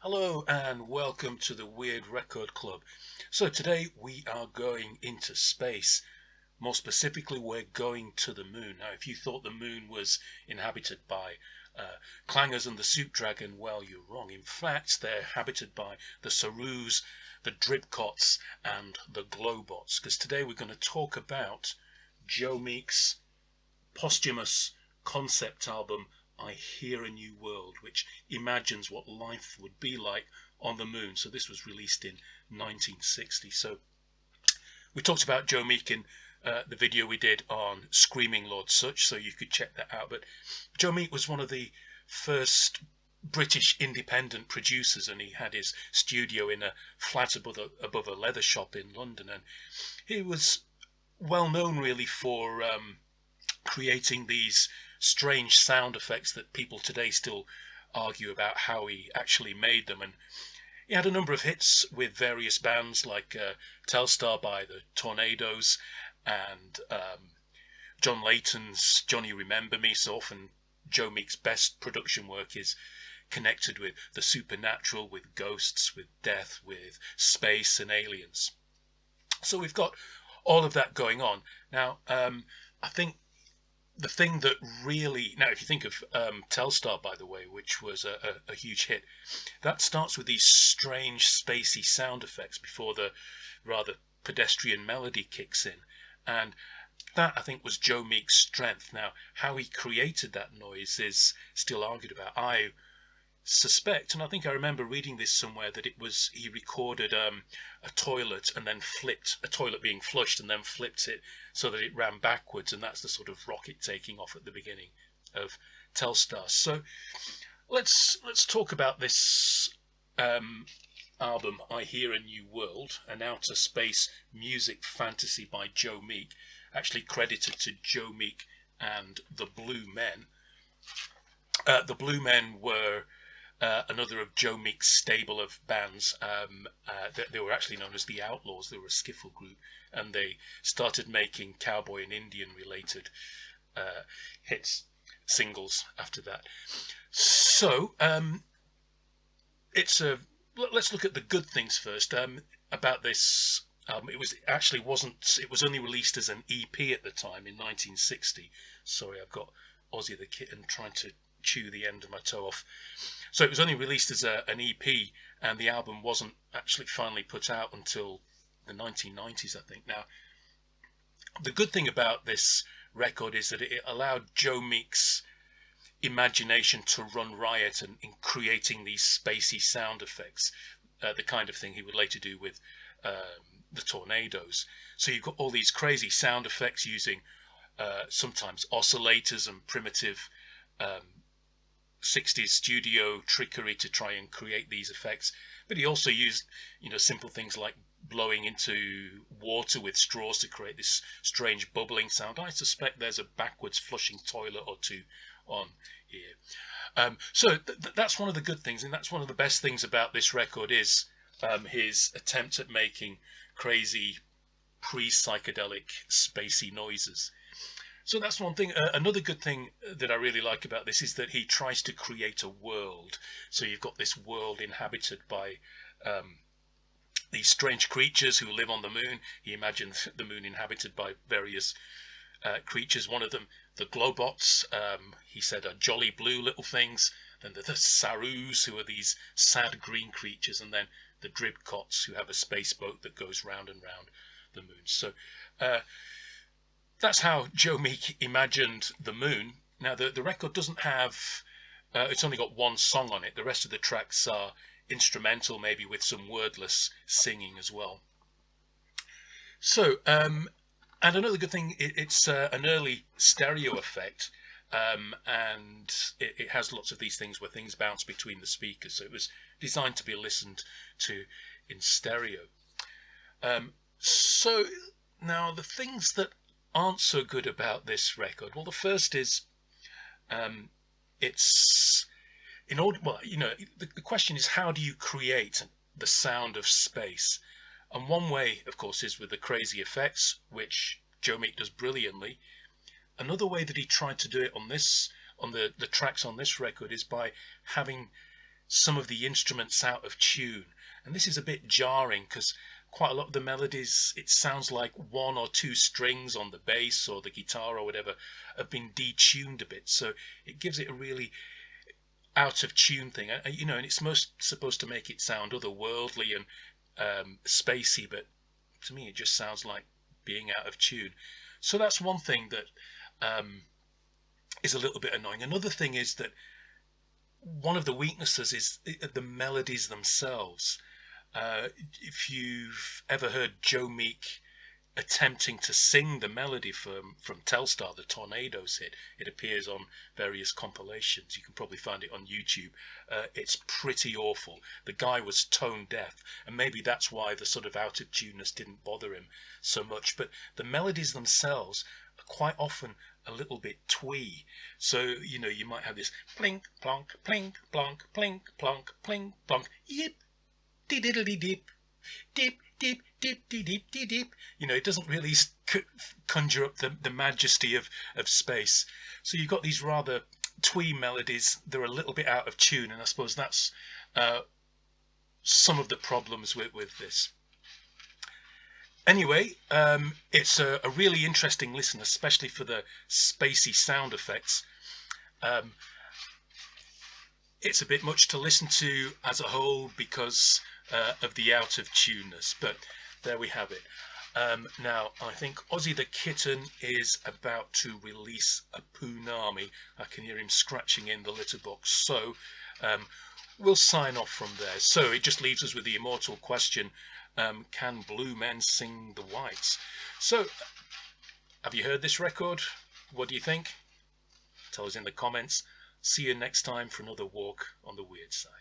Hello and welcome to the Weird Record Club. So today we are going into space. More specifically, we're going to the moon. Now, if you thought the moon was inhabited by clangers and the soup dragon, well, you're wrong. In fact, they're inhabited by the Sarus, the Dripcots, and the Globots. Because today we're going to talk about Joe Meek's posthumous concept album I Hear a New World, which imagines what life would be like on the moon. So this was released in 1960. So we talked about Joe Meek in the video we did on Screaming Lord Sutch, so you could check that out. But Joe Meek was one of the first British independent producers, and he had his studio in a flat above a leather shop in London, and he was well known really for creating these strange sound effects that people today still argue about how he actually made them. And he had a number of hits with various bands like Telstar by the Tornadoes and John Layton's Johnny Remember Me. So often Joe Meek's best production work is connected with the supernatural, with ghosts, with death, with space and aliens. So we've got all of that going on. Now, I think the thing that really, now if you think of Telstar, by the way, which was a huge hit, that starts with these strange spacey sound effects before the rather pedestrian melody kicks in, and that I think was Joe Meek's strength. Now how he created that noise is still argued about. I suspect, and I think I remember reading this somewhere, that it was he recorded a toilet and then flipped a toilet being flushed and then flipped it so that it ran backwards, and that's the sort of rocket taking off at the beginning of Telstar. So let's talk about this album I Hear a New World, an outer space music fantasy by Joe Meek, actually credited to Joe Meek and the Blue Men. The Blue Men were another of Joe Meek's stable of bands. They were actually known as the Outlaws. They were a skiffle group, and they started making cowboy and Indian related hits, singles after that. So let's look at the good things first about this album. It was only released as an EP at the time in 1960. Sorry, I've got Ozzy the Kitten trying to chew the end of my toe off. So it was only released as an EP, and the album wasn't actually finally put out until the 1990s, I think. Now, the good thing about this record is that it allowed Joe Meek's imagination to run riot in creating these spacey sound effects, the kind of thing he would later do with the Tornadoes. So you've got all these crazy sound effects using sometimes oscillators and primitive 60s studio trickery to try and create these effects, but he also used simple things like blowing into water with straws to create this strange bubbling sound. I suspect there's a backwards flushing toilet or two on here. So that's one of the good things, and that's one of the best things about this record is his attempt at making crazy pre-psychedelic spacey noises. So that's one thing. Another good thing that I really like about this is that he tries to create a world. So you've got this world inhabited by these strange creatures who live on the moon. He imagines the moon inhabited by various creatures. One of them, the Globots, he said are jolly blue little things. Then the Sarus, who are these sad green creatures. And then the Dripcots, who have a space boat that goes round and round the moon. So that's how Joe Meek imagined the moon. Now, the record doesn't have, it's only got one song on it. The rest of the tracks are instrumental, maybe with some wordless singing as well. So, and another good thing, it's an early stereo effect, and it has lots of these things where things bounce between the speakers. So it was designed to be listened to in stereo. So now the things that aren't so good about this record. Well, the first is it's in order. Well, the question is, how do you create the sound of space? And one way, of course, is with the crazy effects, which Joe Meek does brilliantly. Another way that he tried to do it on the tracks on this record is by having some of the instruments out of tune. And this is a bit jarring because quite a lot of the melodies, it sounds like one or two strings on the bass or the guitar or whatever have been detuned a bit. So it gives it a really out of tune thing, and it's most supposed to make it sound otherworldly and spacey, but to me it just sounds like being out of tune. So that's one thing that is a little bit annoying. Another thing is that one of the weaknesses is the melodies themselves. If you've ever heard Joe Meek attempting to sing the melody from Telstar, the Tornadoes hit, it appears on various compilations. You can probably find it on YouTube. It's pretty awful. The guy was tone deaf, and maybe that's why the sort of out of tuneness didn't bother him so much. But the melodies themselves are quite often a little bit twee. So, you might have this plink, plonk, plink, plonk, plink, plonk, plink, plonk, yip, diddly dip, dip, dip, dip, dip, dip, dip, dip. It doesn't really conjure up the majesty of space. So you've got these rather twee melodies. They're a little bit out of tune, and I suppose that's some of the problems with this. Anyway, it's a really interesting listen, especially for the spacey sound effects. It's a bit much to listen to as a whole because of the out of tuneness, but there we have it. Now, I think Ozzy the Kitten is about to release a Poonami. I can hear him scratching in the litter box, so we'll sign off from there. So it just leaves us with the immortal question, can blue men sing the whites? So, have you heard this record? What do you think? Tell us in the comments. See you next time for another walk on the weird side.